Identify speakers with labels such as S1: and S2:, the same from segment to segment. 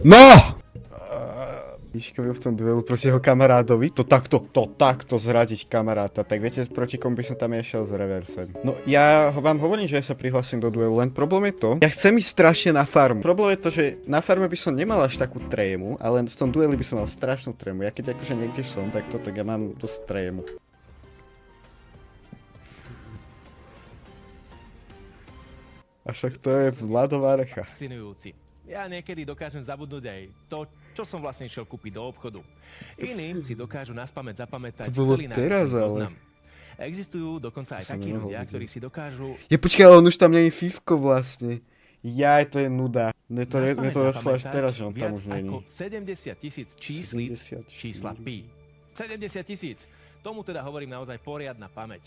S1: No! Výškovil v tom duelu proti jeho kamarádovi, to takto zradiť kamaráta, tak viete, proti komu by som tam išiel s reversem. No ja vám hovorím, že ja sa prihlasím do duelu, len problém je to, ja chcem ísť strašne na farmu. Problém je to, že na farme by som nemal až takú trému, ale v tom dueli by som mal strašnú trému. Ja keď akože niekde som, tak ja mám dosť trému. A však to je Vladová recha.
S2: Fascinujúci. Ja niekedy dokážem zabudnúť aj to, čo som vlastne išiel kúpiť do obchodu. Iní si dokážu naspamäť zapamätať
S1: To bolo
S2: celý
S1: teraz,
S2: nákupný
S1: ale-
S2: zoznam. Existujú dokonca aj
S1: som
S2: takí
S1: nemohol
S2: ľudia,
S1: vidieť.
S2: ktorí si dokážu
S1: Je počkaj, ale on už tam není Fivko vlastne. Jaj, to je nuda. Mne to došlo až teraz, že on tam
S2: viac
S1: už není.
S2: ako 70 000 číslic
S1: 74.
S2: čísla pi. 70 000. Tomu teda hovorím naozaj poriadna pamäť.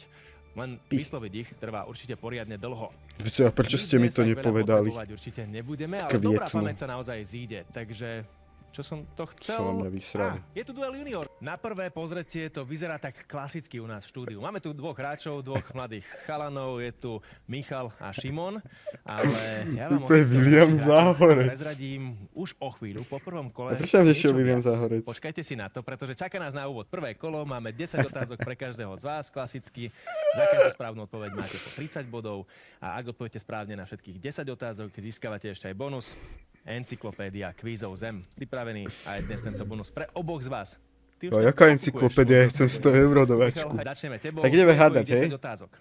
S2: Len
S1: Pi.
S2: vysloviť ich trvá určite poriadne dlho.
S1: Viete, a prečo ste mi
S2: Dnes
S1: to
S2: tak veľa
S1: nepovedali?
S2: potrebovať určite nebudeme, ale
S1: Kvietnu.
S2: dobrá pamäť sa naozaj zíde. Takže čo som to chcel?
S1: Čo vám nevysrali?
S2: Je tu duel junior. Na prvé pozretie to vyzerá tak klasicky u nás v štúdiu. Máme tu dvoch hráčov, dvoch mladých chalanov. Je tu Michal a Šimon. Ale ja vám
S1: To je William Záhorec.
S2: prezradím už o chvíľu po prvom kole.
S1: A prečo tam nešiel
S2: niečo
S1: William
S2: viac.
S1: Záhorec?
S2: Počkajte si na to, pretože čaká nás na úvod prvé kolo. Máme 10 otázok pre každého z vás, klasicky. Za každú správnu odpoveď máte po 30 bodov. A ak odpoviete správne na všetkých 10 otázok, získavate ešte aj bonus. Encyklopédia kvízov Zem. Pripravený a je dnes tento bonus pre oboch z vás. Ty už
S1: No,
S2: to
S1: jaká
S2: kupuješ,
S1: encyklopédia? Ja chcem 100 € do
S2: Michal,
S1: vačku.
S2: začneme tebou.
S1: Tak ideme
S2: Tvojich
S1: hádať,
S2: 10
S1: hej?
S2: otázok.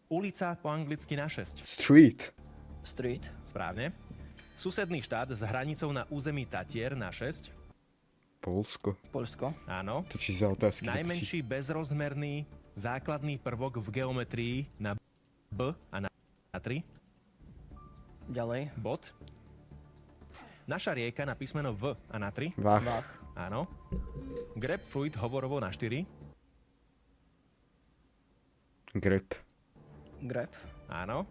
S2: Ulica po anglicky na 6.
S1: Street.
S3: Street.
S2: Správne. Susedný štát s hranicou na území Tatier na 6.
S1: Polsko.
S3: Polsko.
S2: Áno.
S1: To či za otázky.
S2: Najmenší bezrozmerný základný prvok v geometrii na B a na 3.
S3: Ďalej.
S2: Bod. Naša rieka na písmeno V a na 3.
S1: Vach.
S3: Vach.
S2: Áno. Grapefruit hovorovo na 4.
S1: Grep.
S3: Grep.
S2: Áno.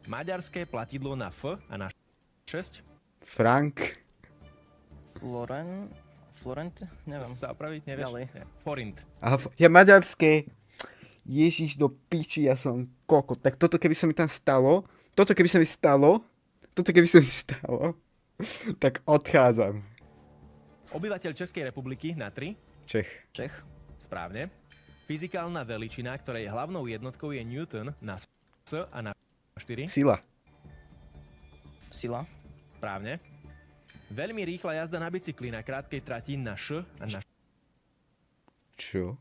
S2: Maďarské platidlo na F a na 6.
S1: Frank.
S3: Florent? Neviem.
S2: Sa opraviť, nevieš?
S3: Ďalej.
S2: Nie. Forint.
S1: Aha, ja maďarské. Ježiš do piči, ja som kokot. Tak toto keby sa mi tam stalo, tak odchádzam.
S2: Obyvateľ Českej republiky na 3.
S1: Čech.
S3: Čech.
S2: Správne. Fyzikálna veličina, ktorej hlavnou jednotkou je Newton na S a na 4.
S1: Sila.
S3: Sila.
S2: Správne. Veľmi rýchla jazda na bicykli na krátkej trati na Š a na
S1: Čo?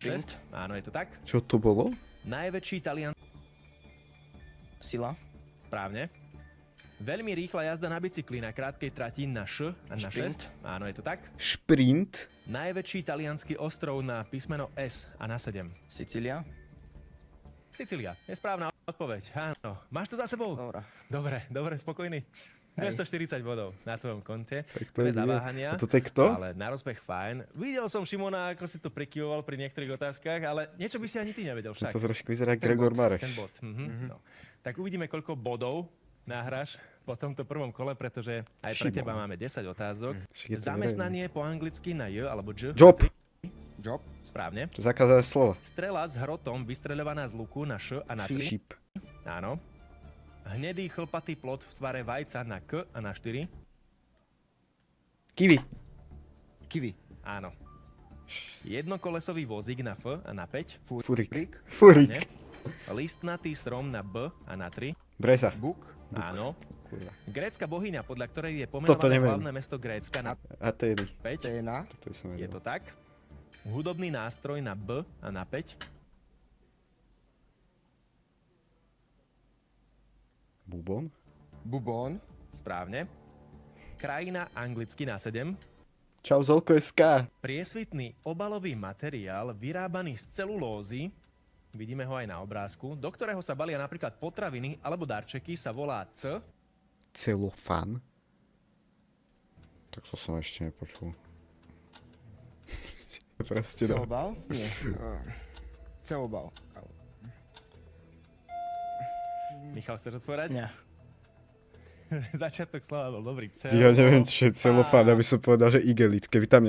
S2: 6. Áno, je to tak.
S1: Čo to bolo?
S2: Najväčší Talian.
S3: Sila.
S2: Správne. Veľmi rýchla jazda na bicykli na krátkej trati na Š a na
S3: Šprint.
S2: 6. Áno, je to tak.
S1: Šprint.
S2: Najväčší taliansky ostrov na písmeno S a na 7.
S3: Sicília.
S2: Sicília. Je správna odpoveď. Áno. Máš to za sebou?
S3: Dobre.
S2: Dobre, spokojný. 240 bodov na tvojom konte.
S1: to je
S2: Bez zaváhania.
S1: A toto je kto?
S2: Ale na rozbeh fajn. Videl som Šimona, ako si to prikyvoval pri niektorých otázkach, ale niečo by si ani ty nevedel však.
S1: To trošku vyzerá Gregor Mareš.
S2: Ten bod. No. Tak uvidíme, koľko bodov nahráš po tomto prvom kole, pretože aj pre
S1: Šimon.
S2: teba máme 10 otázok.
S1: Však je to
S2: Zamestnanie po anglicky na J alebo J.
S1: Job.
S3: Job.
S2: Správne.
S1: To zakázané slovo.
S2: Strela s hrotom vystreľovaná z luku na Š a na 3.
S1: Šip.
S2: Áno. Hnedý chlpatý plod v tvare vajca na K a na 4.
S1: Kiwi.
S3: Kiwi.
S2: Áno. Jednokolesový vozík na F a na 5.
S1: Furik.
S2: Ne?
S1: Furik.
S2: Listnatý strom na B a na 3.
S1: Breza.
S3: Buk.
S2: Áno.
S1: Kurva.
S2: Grécka bohyňa, podľa ktorej je
S1: Toto
S2: pomenované
S1: neviem.
S2: hlavné mesto Grécka na
S1: Atény.
S2: 5.
S3: Téna.
S1: To som
S2: Je
S1: vedel.
S2: to tak. Hudobný nástroj na B a na 5.
S1: Bubon.
S3: Bubon.
S2: Správne. Krajina anglicky na 7.
S1: Čau Zolko SK.
S2: Priesvitný obalový materiál vyrábaný z celulózy, vidíme ho aj na obrázku, do ktorého sa balia napríklad potraviny alebo darčeky, sa volá C.
S1: Celofán. Tak to som ešte nepočul. Proste no.
S3: Ceobal? Nie. Ceobal.
S4: Michal, chceš odpovedať?
S3: Nie.
S4: Začiatok slova bol dobrý.
S1: Ja neviem, čo je celofán, aby som povedal, že igelit. Keby tam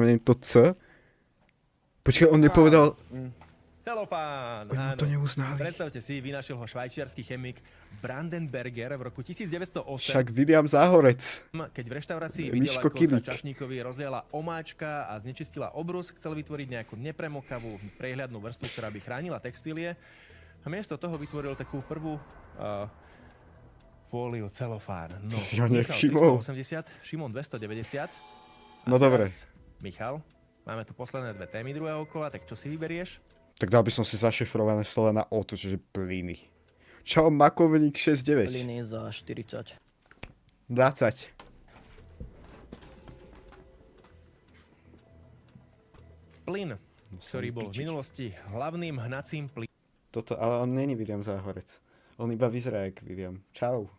S1: nie je to C. Počkaj, on nepovedal...
S2: Celofán,
S1: Oni mu to neuznali.
S2: Predstavte si, vynašiel ho švajčiarsky chemik Brandenberger v roku 1908.
S1: Však William Záhorec.
S2: Keď v reštaurácii
S1: Je
S2: videl,
S1: Miško
S2: ako sa
S1: Kilík.
S2: čašníkovi rozliala omáčka a znečistila obrus, chcel vytvoriť nejakú nepremokavú, prehľadnú vrstvu, ktorá by chránila textílie. A miesto toho vytvoril takú prvú fóliu celofán. No,
S1: To si ho
S2: Michal
S1: nevšimol.
S2: 380, Šimon 290.
S1: No dobre.
S2: Michal, máme tu posledné dve témy druhého kola, tak čo si vyberieš?
S1: Tak dal by som si zašifrované slova na O, to, že plyny. Čau, makovník 69.
S5: Plyny za 40.
S1: 20.
S2: Plyn, ktorý bol v minulosti hlavným hnacím plynom.
S1: Toto, ale on není William Záhorec. On iba vyzerá jak William. Čau.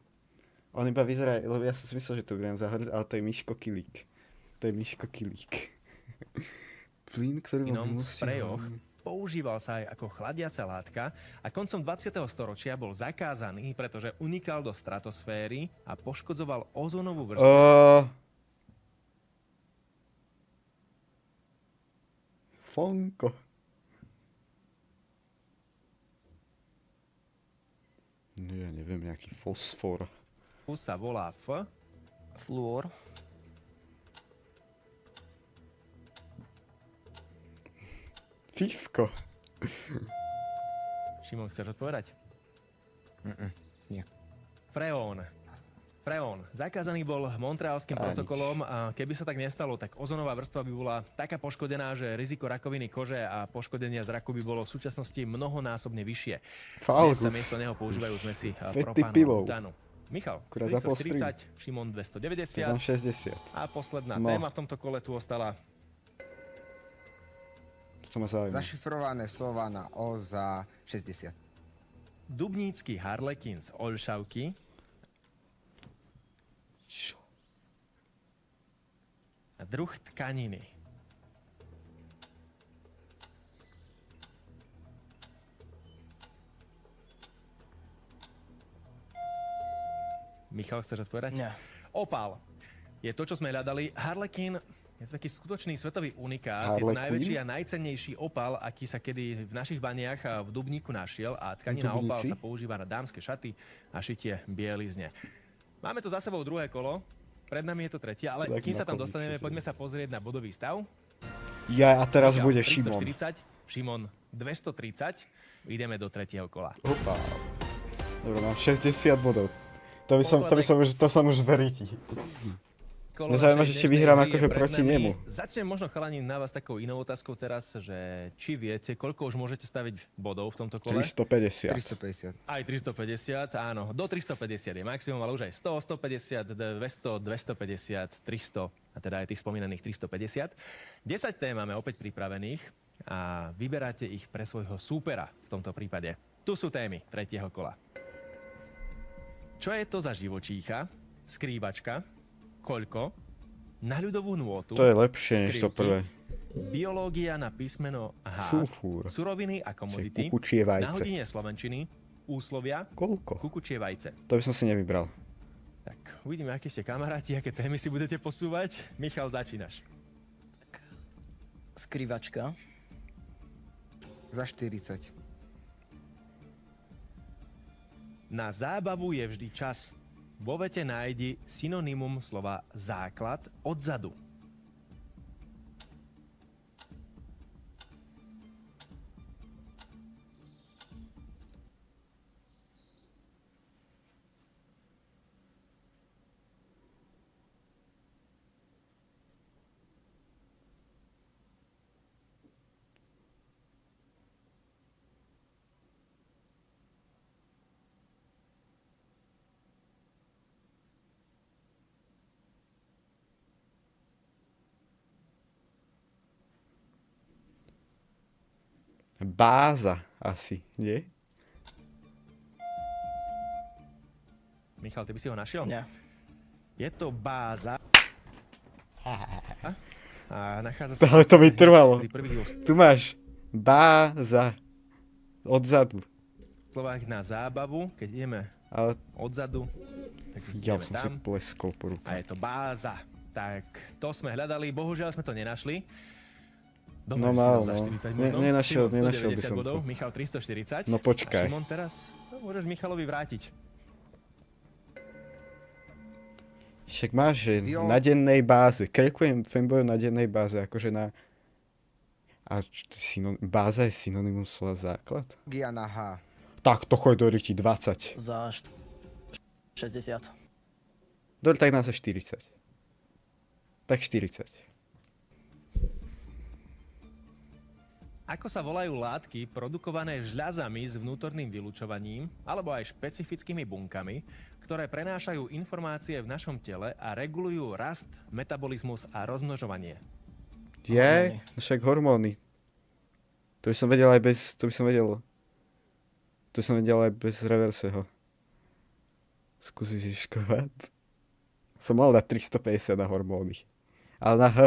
S1: On iba vyzerá, lebo ja som si myslel, že to je William Záhorec, ale to je Miško Kilík. To je Miško Kilík. Plyn, ktorý bol v minulosti
S2: sprejoch
S1: hlavný.
S2: používal sa aj ako chladiaca látka a koncom 20. storočia bol zakázaný, pretože unikal do stratosféry a poškodzoval ozónovú vrstvu.
S1: Fonko. No ja neviem, nejaký fosfor.
S2: Sa volá
S5: Fluor.
S1: Fifko.
S2: Šimon, chceš odpovedať?
S3: Nie.
S2: Freón. Freón. Zakázaný bol Montrealským protokolom a keby sa tak nestalo, tak ozonová vrstva by bola taká poškodená, že riziko rakoviny kože a poškodenia zraku by bolo v súčasnosti mnohonásobne vyššie. Dnes sa miesto neho používajú zmesy
S1: Fetty
S2: propánu
S1: pillow.
S2: a butánu. Michal,
S1: Akurát zapol
S2: 340, Šimon 290
S1: Som 60.
S2: a posledná
S1: No.
S2: téma v tomto kole tu ostala.
S1: To ma zaujíma.
S3: Zašifrované slova na O za 60.
S2: Dubnícky harlekin z Olšavky.
S1: Čo?
S2: A druh tkaniny. Michal, chceš odpovedať?
S5: Nie.
S2: Opál. Je to, čo sme hľadali. Harlekin je to taký skutočný svetový unikát. Je to
S1: Harlequin?
S2: najväčší a najcennejší opál, aký sa kedy v našich baniach a v Dubníku našiel. A tkanina
S1: Dubníci?
S2: opál sa používa na dámske šaty a šitie bielizne. Máme tu za sebou druhé kolo. Pred nami je to tretie, ale
S1: Taký
S2: kým sa tam
S1: makovník,
S2: dostaneme,
S1: čo si
S2: poďme sa pozrieť na bodový stav.
S1: Ja a teraz
S2: Michal,
S1: bude Šimon.
S2: 340, Šimon 230. Ideme do tretieho kola.
S1: Opa. Dobre, mám 60 bodov. To som už verití.
S2: Kolo
S1: Mňa zaujíma,
S2: našej
S1: že či
S2: dnešnej
S1: vyhrám
S2: hry je
S1: akože
S2: pred
S1: proti
S2: nami.
S1: nemu.
S2: Začnem možno chalani na vás takou inou otázkou teraz, že či viete, koľko už môžete staviť bodov v tomto kole?
S1: 350.
S3: 350.
S2: Aj 350, áno. Do 350 je maximum, ale už aj 100, 150, 200, 250, 300 a teda aj tých spomínaných 350. 10 tém máme opäť pripravených a vyberáte ich pre svojho súpera v tomto prípade. Tu sú témy tretieho kola. Čo je to za živočícha? Skrývačka? Koľko? Na ľudovú nôtu?
S1: To je lepšie než to
S2: Krivky,
S1: prvé.
S2: Biológia na písmeno H.
S1: Sulfúr.
S2: Suroviny a komodity.
S1: Kukučie
S2: Na
S1: vajce.
S2: hodine slovenčiny. Úslovia.
S1: Koľko?
S2: Kukučie vajce.
S1: To by som si nevybral.
S2: Tak, uvidíme, akí ste kamaráti, aké témy si budete posúvať. Michal, začínaš.
S5: Skrývačka.
S3: Za 40.
S2: Na zábavu je vždy čas. Vo vete nájdi synonymum slova základ odzadu.
S1: Báza asi, nie?
S2: Michal, ty by si ho našiel?
S5: Nie.
S2: Je to báza. A nachádza sa...
S1: Ale to mi trvalo.
S2: pri prvých dvoch
S1: Tu máš báza. Odzadu.
S2: slovách na zábavu, keď ideme
S1: Ale
S2: odzadu, tak
S1: ja
S2: ideme
S1: som si
S2: tam.
S1: pleskol po ruke.
S2: A je to báza. Tak to sme hľadali, bohužiaľ sme to nenašli. Dobre,
S1: No
S2: že si
S1: mal,
S2: dal za
S1: no.
S2: 40 možno.
S1: Nenašiel
S2: Šimon
S1: by
S2: 190
S1: som
S2: bodov,
S1: to.
S2: Michal 340.
S1: No počkaj.
S2: A Šimon teraz, môžeš Michalovi vrátiť.
S1: Však máš, že
S3: Jo.
S1: na dennej báze. Krekujem fanboy na dennej báze, akože na... A báza je synonymum slova základ?
S3: Gia na H.
S1: Tak to choď do riti, 20.
S5: Za 60.
S1: Dobre, tak nám sa 40. Tak 40.
S2: Ako sa volajú látky produkované žľazami s vnútorným vylučovaním alebo aj špecifickými bunkami, ktoré prenášajú informácie v našom tele a regulujú rast, metabolizmus a rozmnožovanie?
S1: Je? Však hormóny. To by som vedel aj bez... To by som vedel aj bez reverseho. Skús vyžiškovať. Som mal dať 350 na hormóny. Ale na H.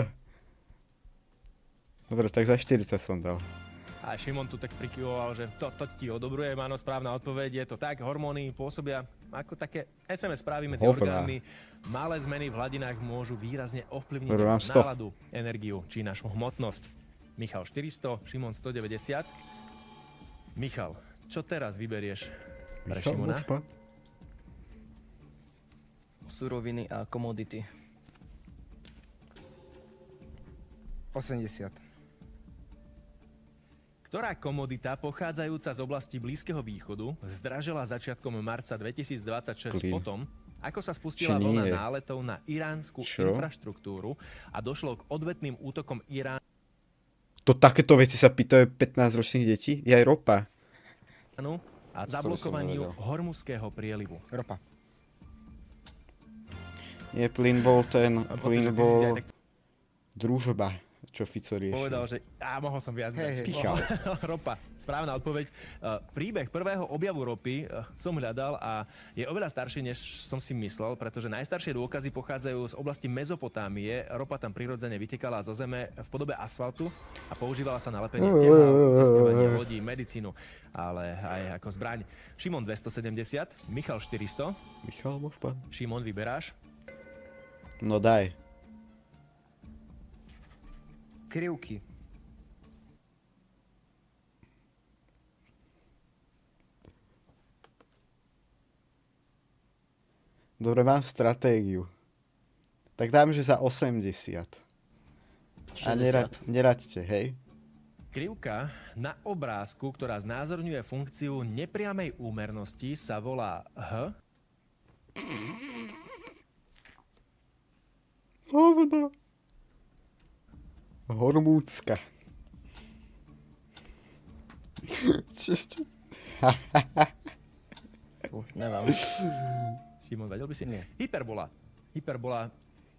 S1: Dobre, tak za 40 som dal.
S2: A Šimon tu tak prikyvoval, že to ti odobrujem, áno, správna odpoveď, je to tak, hormóny pôsobia ako také SMS správy medzi
S1: Hovna.
S2: orgánmi. Malé zmeny v hladinách môžu výrazne ovplyvniť
S1: Dobre, mám 100.
S2: náladu, energiu či našu hmotnosť. Michal 400, Šimon 190. Michal, čo teraz vyberieš pre Šimona?
S5: Suroviny a komodity.
S3: 80.
S2: Ktorá komodita pochádzajúca z oblasti Blízkeho východu zdražila začiatkom marca 2026
S1: Klí.
S2: potom, ako sa spustila
S1: Či
S2: vlna
S1: nie?
S2: náletov na iránsku
S1: Čo?
S2: infraštruktúru a došlo k odvetným útokom Iránu
S1: To takéto veci sa pýtajú 15-ročných detí? Je aj ropa.
S2: a zablokovaniu
S1: nevedel.
S2: Hormuzského prielivu.
S3: Ropa.
S1: Nie, plyn bol ten...
S2: Mám pocit,
S1: Plyn
S2: že ty si si
S1: bol...
S2: aj tak
S1: Družba, čo Fico riešil.
S2: povedal, že mohol som viac dať.
S3: Hej, hej.
S1: Pichal.
S2: Ropa, správna odpoveď. Príbeh prvého objavu ropy som hľadal a je oveľa starší, než som si myslel, pretože najstaršie dôkazy pochádzajú z oblasti Mezopotámie. Ropa tam prirodzene vytekala zo zeme v podobe asfaltu a používala sa na lepenie tehál, testovanie lodí, medicínu, ale aj ako zbraň. Šimon 270, Michal 400.
S1: Michal, môž pán?
S2: Šimon, vyberáš?
S1: No daj.
S3: Krivky.
S1: Dobre, mám stratégiu. Tak dám, že za 80. A
S5: 60.
S1: neraďte, hej?
S2: Krivka na obrázku, ktorá znázorňuje funkciu nepriamej úmernosti, sa volá H.
S1: Hovno. Hormúcka. Čo?
S5: Nemám.
S2: Šimon, vedel by si?
S3: Nie.
S2: Hyperbola. Hyperbola.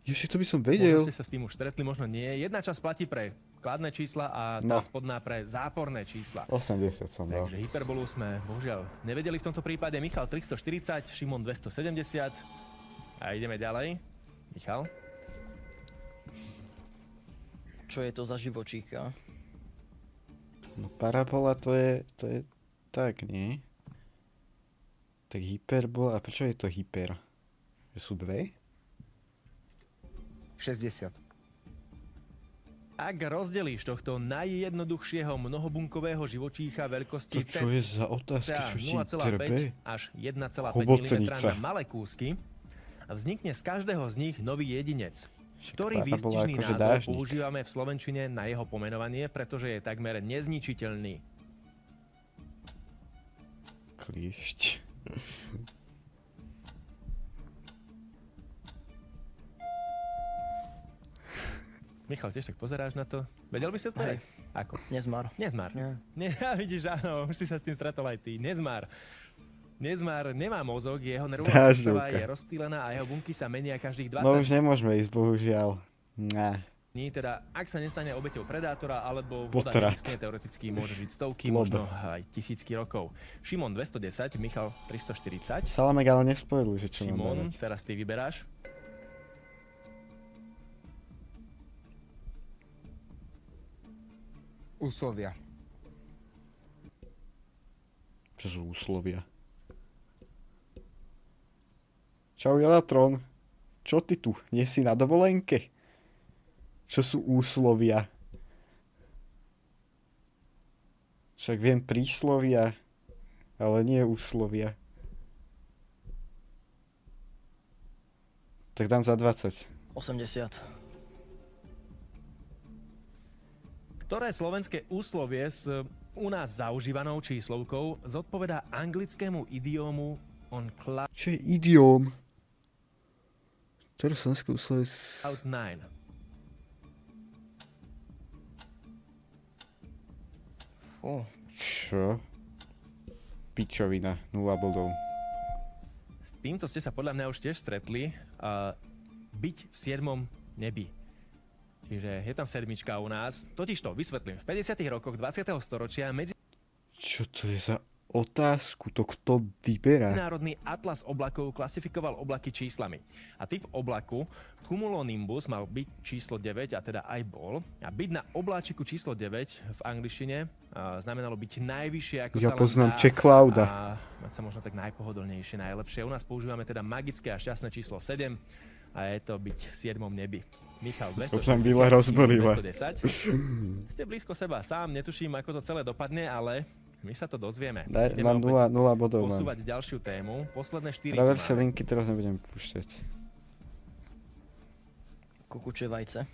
S1: Ježi, to by som
S2: Možno
S1: vedel.
S2: ste sa s tým už stretli, možno nie. Jedna časť platí pre kladné čísla a tá
S1: No.
S2: spodná pre záporné čísla.
S1: 80 som dal.
S2: Takže hyperbolu sme bohužiaľ nevedeli v tomto prípade. Michal 340, Šimon 270. A ideme ďalej. Michal?
S5: Čo je to za živočícha?
S1: No parabola to je tak, nie? Tak hyperbola, a prečo je to hyper? Že sú dve?
S3: 60.
S2: Ak rozdelíš tohto najjednoduchšieho mnohobunkového živočícha
S1: To
S2: veľkosti
S1: čo je za otázky,
S2: cca
S1: čo si
S2: 0,5
S1: trbe?
S2: až 1,5 mm
S1: Chobotnica.
S2: na malé kúsky, vznikne z každého z nich nový jedinec.
S1: Však
S2: Ktorý
S1: parabola
S2: výstižný
S1: akože
S2: názov
S1: dážnik.
S2: používame v slovenčine na jeho pomenovanie, pretože je takmer nezničiteľný.
S1: Kliešť.
S2: Michal, tiež tak pozeráš na to? Vedel by si odpovedať? Ako?
S5: Nezmar.
S2: Nezmar.
S3: Nie.
S2: Nie, vidíš, áno, už si sa s tým stretol aj ty. Nezmar. Nezmar nemá mozog, jeho nervová sústava
S1: Dáždovka.
S2: je rozptýlená a jeho bunky sa menia každých 20
S1: No už nemôžeme ísť, bohužiaľ. Nah.
S2: dní. Teda, ak sa nestane obeťou predátora alebo voda
S1: Potrat.
S2: nevyschne, teoreticky môže žiť stovky,
S1: Lob.
S2: možno aj tisícky rokov. Šimon 210, Michal 340.
S1: Salamek ale nespojiluj, že čo mám
S2: Šimon,
S1: dávať.
S2: teraz ty vyberáš.
S3: Úslovia.
S1: Čo sú úslovia? Čau, Jolatron. Čo ty tu? Nie si na dovolenke? Čo sú úslovia? Však viem príslovia, ale nie úslovia. Tak dám za 20.
S5: 80.
S2: Ktoré slovenské úslovie s u nás zaužívanou číslovkou zodpovedá anglickému idiómu on
S1: Čo je idióm? Ktoré slovenské úslovie...
S2: cloud 9?
S5: Fú,
S1: Čo? Pičovina, 0 bodov.
S2: S týmto ste sa podľa mňa už tiež stretli. Byť v 7. nebi. Čiže je tam sedmička u nás. Totižto, vysvetlím, v 50. rokoch 20. storočia
S1: Čo to je za otázku? To kto vyberá?
S2: Medzinárodný atlas oblakov klasifikoval oblaky číslami. A typ oblaku cumulonimbus mal byť číslo 9, a teda aj bol. A byť na obláčiku číslo 9 v angličtine znamenalo byť najvyššie, ako
S1: Ja
S2: sa len
S1: poznám
S2: dá,
S1: Čeklauda.
S2: a mať sa možno tak najpohodlnejšie, najlepšie. U nás používame teda magické a šťastné číslo 7 a je to byť v 7. nebi. Michal,
S1: To sa Vila rozbolila.
S2: 210. Ste blízko seba sám, netuším, ako to celé dopadne, ale my sa to dozvieme.
S1: Daj,
S2: Ideme
S1: mám
S2: opäť
S1: 0 bodov. Mám.
S2: posúvať ďalšiu tému. Posledné 4
S1: Reverse linky teraz nebudem púšťať.
S5: kukučie vajce.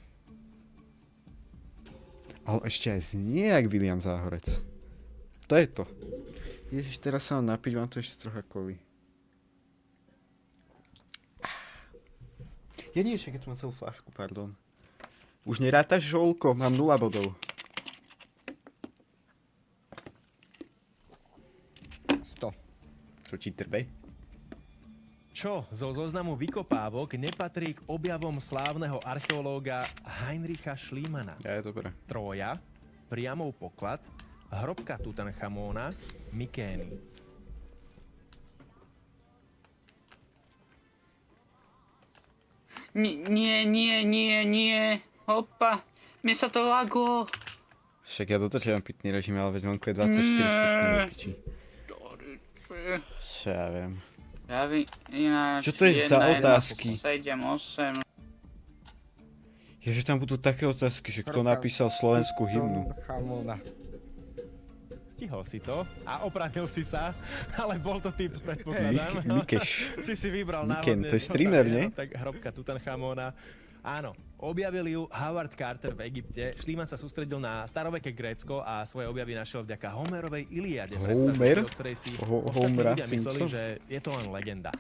S1: Ale ešte aj znie jak William Záhorec. To je to. Ježiš, teraz sa mám napiť, mám to ešte trocha kovy. Ja nie, však je tu mám celú fľašku, pardon. Už nerátaš, Žolko? Mám 0 bodov.
S3: 100.
S1: Čo ti trbe?
S2: Čo zo zoznamu vykopávok nepatrí k objavom slávneho archeológa Heinricha Schliemanna?
S1: Ja, je dobré.
S2: Trója, Priamov poklad, hrobka Tutanchamóna, Mykény.
S6: Nie. Opa, mne sa to laglo.
S1: Však ja dotočujem pitný režim, ale veď vonku je 24 stupňov do piči. Čo ja viem.
S6: Ja vím, ináč...
S1: Čo to je za otázky?
S6: 7, 8...
S1: Ježe, tam budú také otázky, že kto napísal slovenskú hymnu.
S3: Chamona.
S2: Stihol si to a opravil si sa, ale bol to typ, predpokladám.
S1: Mikeš.
S2: Si vybral
S1: Miken,
S2: náhodne.
S1: to je streamer, nie?
S2: Tak hrobka Tutanchamóna. Áno, objavil ju Howard Carter v Egypte. Schliemann sa sústredil na staroveké Grécko a svoje objavy našiel vďaka Homerovej Iliade.
S1: Homer?
S2: O ktorej si
S1: Homera
S2: ostatní ľudia mysleli,
S1: Simpson?
S2: že je to len legenda.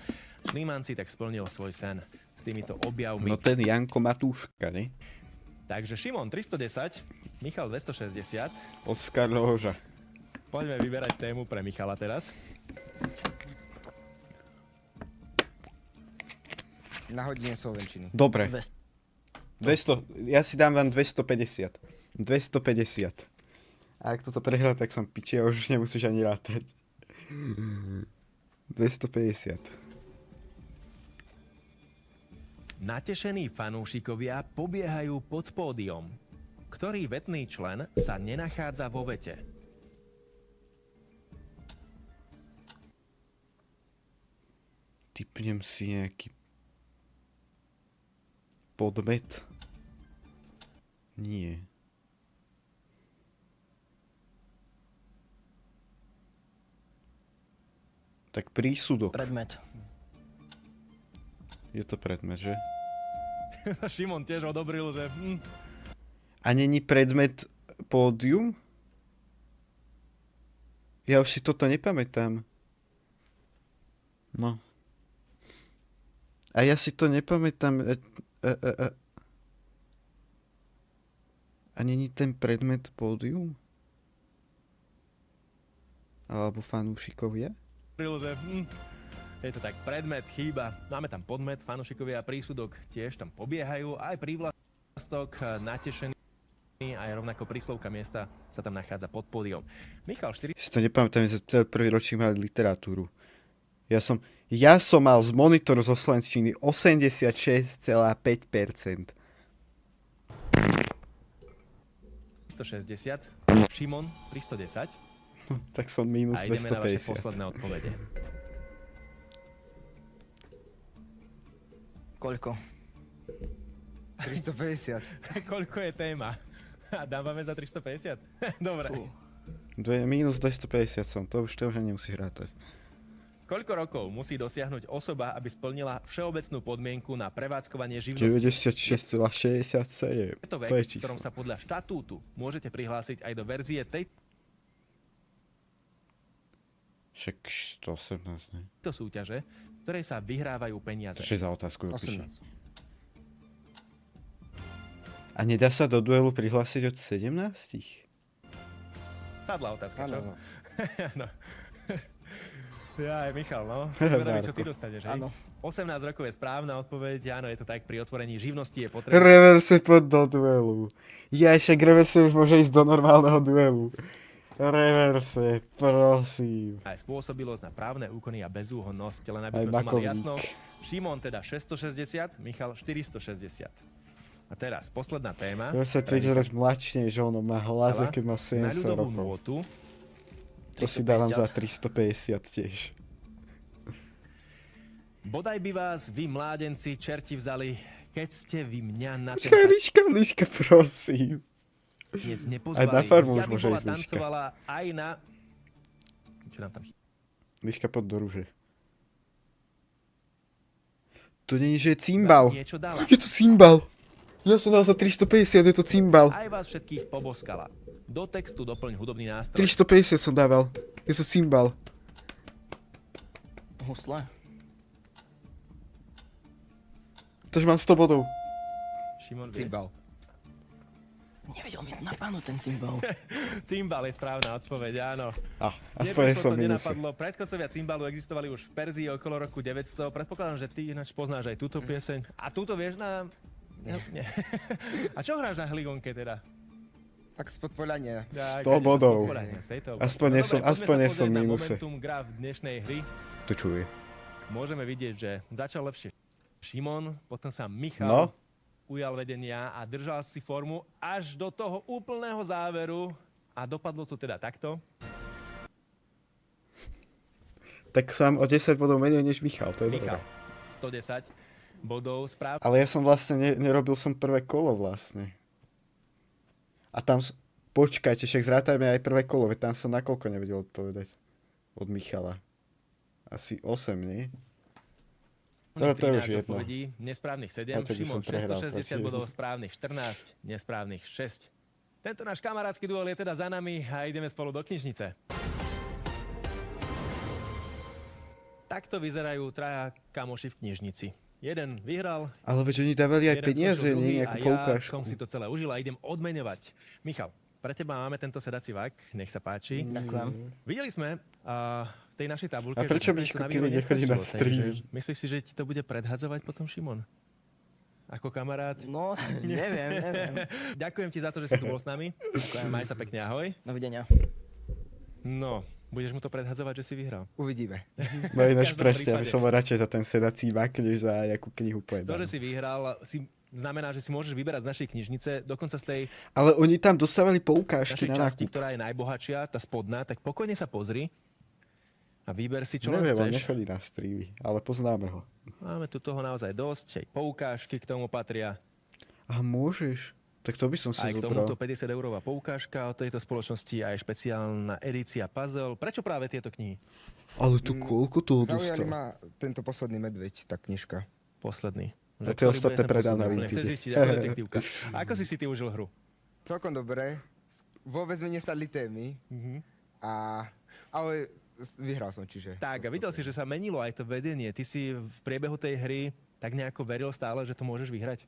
S2: Schliemann si tak splnil svoj sen s týmito objavmi.
S1: No ten Janko Matúška, ne?
S2: Takže Šimon 310, Michal 260.
S1: Oskar Lohoža.
S2: Poďme vyberať tému pre Michala teraz.
S3: Na hodine slovenčiny.
S1: Dobre.
S5: 200.
S1: 200, ja si dám vám 250. 250. A ak toto prehrá, tak som piči a už nemusíš ani rátať. 250.
S2: Natešení fanúšikovia pobiehajú pod pódium. Ktorý vetný člen sa nenachádza vo vete?
S1: Typnem si nejaký podmet. Nie. Tak prísudok.
S5: Predmet.
S1: Je to predmet, že?
S2: Šimon tiež odobril, že...
S1: A není predmet pódium? Ja už si toto nepamätám. No. A ja si to nepamätám. A není ten predmet pódium? Alebo fanúšikovia?
S2: že je to tak, predmet, chýba. Máme tam podmet, fanúšikovia, prísudok tiež tam pobiehajú, aj prívlastok, natešený, aj rovnako príslovka miesta sa tam nachádza pod pódium. Michal, 4...
S1: Si to nepamätám, že celý prvý ročník mali literatúru. Ja som mal z monitoru zo slovenčiny 86,5%.
S2: 360, Šimon 310
S1: Tak som minus
S2: a ideme na vaše
S1: 250.
S2: posledné odpovede.
S5: Koľko?
S3: 350.
S2: Koľko je téma? A dávame za 350? Dobre.
S1: Minus 250 som, to už nemusíš rátať.
S2: Koľko rokov musí dosiahnuť osoba, aby splnila všeobecnú podmienku na prevádzkovanie živnosti?
S1: 96,67.
S2: Je to vek,
S1: To je
S2: v ktorom
S1: číslo.
S2: sa podľa štatútu môžete prihlásiť aj do verzie
S1: Však 118, ne?
S2: tejto súťaže, v ktorej sa vyhrávajú peniaze.
S1: Čo je za otázku?
S3: 18.
S1: A nedá sa do duelu prihlásiť od 17?
S2: Sadla otázka, čo?
S3: Áno,
S2: Áno. Ja aj Michal, no. Zvedavý, čo ty
S1: Marko.
S2: dostaneš, hej?
S5: Áno.
S2: 18 rokov je správna odpoveď, áno, je to tak, pri otvorení živnosti je potrebné.
S1: Reverse poď do duelu. Ja však reverse už môže ísť do normálneho duelu. Reverse, prosím.
S2: Aj spôsobilosť na právne úkony a bezúhonnosť, len aby
S1: Aj
S2: sme to mali
S1: makovník.
S2: jasno. Šimon teda 660, Michal 460. A teraz posledná téma.
S1: Reverse to vyzeráš mladšie, že ono má hlas,
S2: Hala,
S1: keď má
S2: na
S1: 70
S2: ľudovú
S1: rokov.
S2: nôtu.
S1: To si dávam za
S5: 350.
S1: 350 tiež.
S2: Bodaj by vás vy mládenci čerti vzali, keď ste vy mňa na ten
S1: Počkaj, Liška, prosím.
S2: tanec
S1: Aj
S2: nepozvali.
S1: na farmu už
S2: Ja by
S1: môže
S2: bola
S1: ísť Liška.
S2: tancovala aj na... Čo nám tam chýba?
S1: Liška, poď do rúže. To nie je, že je cymbal.
S2: Niečo dala.
S1: Je to cymbal. Ja som dal za 350, je to cymbal.
S2: Aj vás všetkých poboskala. Do textu doplň hudobný nástroj.
S1: 350 som dával. Je to cymbal.
S5: Husle.
S1: Takže mám 100 bodov.
S2: Šimon vie.
S3: Cymbal.
S5: Nevedel mi napadnúť ten cymbal.
S2: Cymbal je správna odpoveď, áno.
S1: Aspoň
S2: Neprišlo
S1: som
S2: to,
S1: minuse.
S2: nenapadlo. Predchodcovia cymbalu existovali už v Perzii okolo roku 900. Predpokladám, že ty ináč poznáš aj túto pieseň. A túto vieš na... Nie. A čo hráš na hligonke teda?
S3: Tak spod podľania.
S1: 100 bodov. Aspoň nie som- aspoň nie som
S2: na
S1: mínuse.
S2: momentum gra v dnešnej hry.
S1: To čuje.
S2: Môžeme vidieť, že začal lepšie Šimon, potom sa Michal
S1: No.
S2: ujal vedenia a držal si formu až do toho úplného záveru a dopadlo to teda takto.
S1: Tak som o 10 bodov menej než Michal, to je
S2: Michal,
S1: dobré.
S2: 110 bodov, správne.
S1: Ale ja som vlastne, nerobil som prvé kolo vlastne. A tam, počkajte, však zrátajme aj prvé kolo, veď tam som na koľko nevedel odpovedať. Od Michala. Asi 8, nie? To je už
S2: 13
S1: jedno.
S2: odpovedí, nesprávnych 7,
S1: Ja to by som
S2: Šimon
S1: prehral,
S2: 660
S1: proti.
S2: bodov, správnych 14, nesprávnych 6. Tento náš kamarátsky duel je teda za nami a ideme spolu do knižnice. Takto vyzerajú traja kamoši v knižnici. Jeden vyhral,
S1: Ale veď oni dávali aj
S2: jeden
S1: peniaze,
S2: skončil druhý
S1: nie?
S2: a
S1: Nejakú
S2: ja
S1: poukážku.
S2: som si to celé užil a idem odmeňovať. Michal, pre teba máme tento sedací vak, nech sa páči.
S5: Ďakujem.
S2: Videli sme v tej našej tabulke,
S1: A prečo
S2: že
S1: Miško
S2: na
S1: Kili
S2: výhode
S1: nechodí na
S2: nestačilo,
S1: streamy?
S2: takže Myslíš si, že ti to bude predhadzovať potom Šimon? Ako kamarát?
S5: No, neviem.
S2: Ďakujem ti za to, že si tu bol s nami. Maj sa pekne, ahoj.
S5: Dovidenia.
S2: No, budeš mu to predhadzovať, že si vyhral.
S3: Uvidíme.
S1: No ináč
S2: každom
S1: presne, aby
S2: prípade.
S1: som bol radšej za ten sedací mak, než za nejakú knihu
S2: To,
S1: povedal.
S2: že si vyhral, znamená, že si môžeš vyberať z našej knižnice, dokonca z tej
S1: Ale oni tam dostávali poukážky
S2: našej
S1: na
S2: časti,
S1: nákup.
S2: ktorá je najbohatšia, tá spodná, tak pokojne sa pozri a vyber si, čo
S1: Neviem,
S2: len
S1: on
S2: chceš.
S1: nechodí na streamy, ale poznáme ho.
S2: Máme tu toho naozaj dosť, aj poukážky k tomu patria.
S1: A môžeš? Tak to by som si
S2: Aj k
S1: zobral.
S2: tomuto 50 eurová poukážka od tejto spoločnosti, aj špeciálna edícia Puzzle. Prečo práve tieto knihy?
S1: Ale tu koľko toho
S3: Zaujali
S1: dostal?
S3: ma tento posledný medveď, tá knižka.
S2: Posledný.
S1: A tie
S2: Ktorý
S1: ostatné
S2: bude ten
S1: predám na
S2: posledný?
S1: Vintage.
S2: Chceš zistiť ako detektívka. Ako si ty užil hru?
S3: Celkom dobre. Vôbec mi nesadli témy. Ale vyhral som, čiže...
S2: Tak, a videl si, že sa menilo aj to vedenie. Ty si v priebehu tej hry tak nejako veril stále, že to môžeš vyhrať?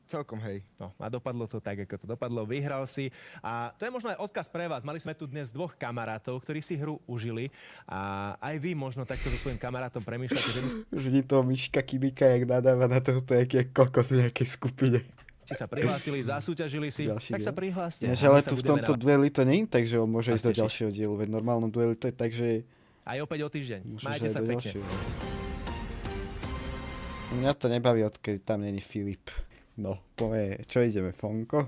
S3: Celkom, hej.
S2: No a dopadlo to tak, ako to dopadlo. Vyhral si. A to je možno aj odkaz pre vás. Mali sme tu dnes dvoch kamarátov, ktorí si hru užili. A aj vy možno takto so svojím kamarátom premýšľate, že by
S1: Vždy toho Miška Kidika, jak nadáva na tohto, jak je kokos v nejakej skupine.
S2: ste sa prihlásili, zasúťažili si,
S1: Ďalší
S2: tak sa
S1: diel.
S2: prihláste.
S1: Než,
S2: A my
S1: ale
S2: sa
S1: tu v
S2: budeme
S1: tomto
S2: na-
S1: dueli to nie je tak, že on môže
S2: Vás
S1: ísť do
S2: teší.
S1: ďalšieho dielu. Veď v normálnom dueli to je tak, že
S2: Aj opäť o týždeň.
S1: môžeš
S2: Majte
S1: aj
S2: sa
S1: do
S2: pekne.
S1: ďalšieho. Mňa to nebaví, odkedy tam není Filip. No, povie, čo ideme, Fonko?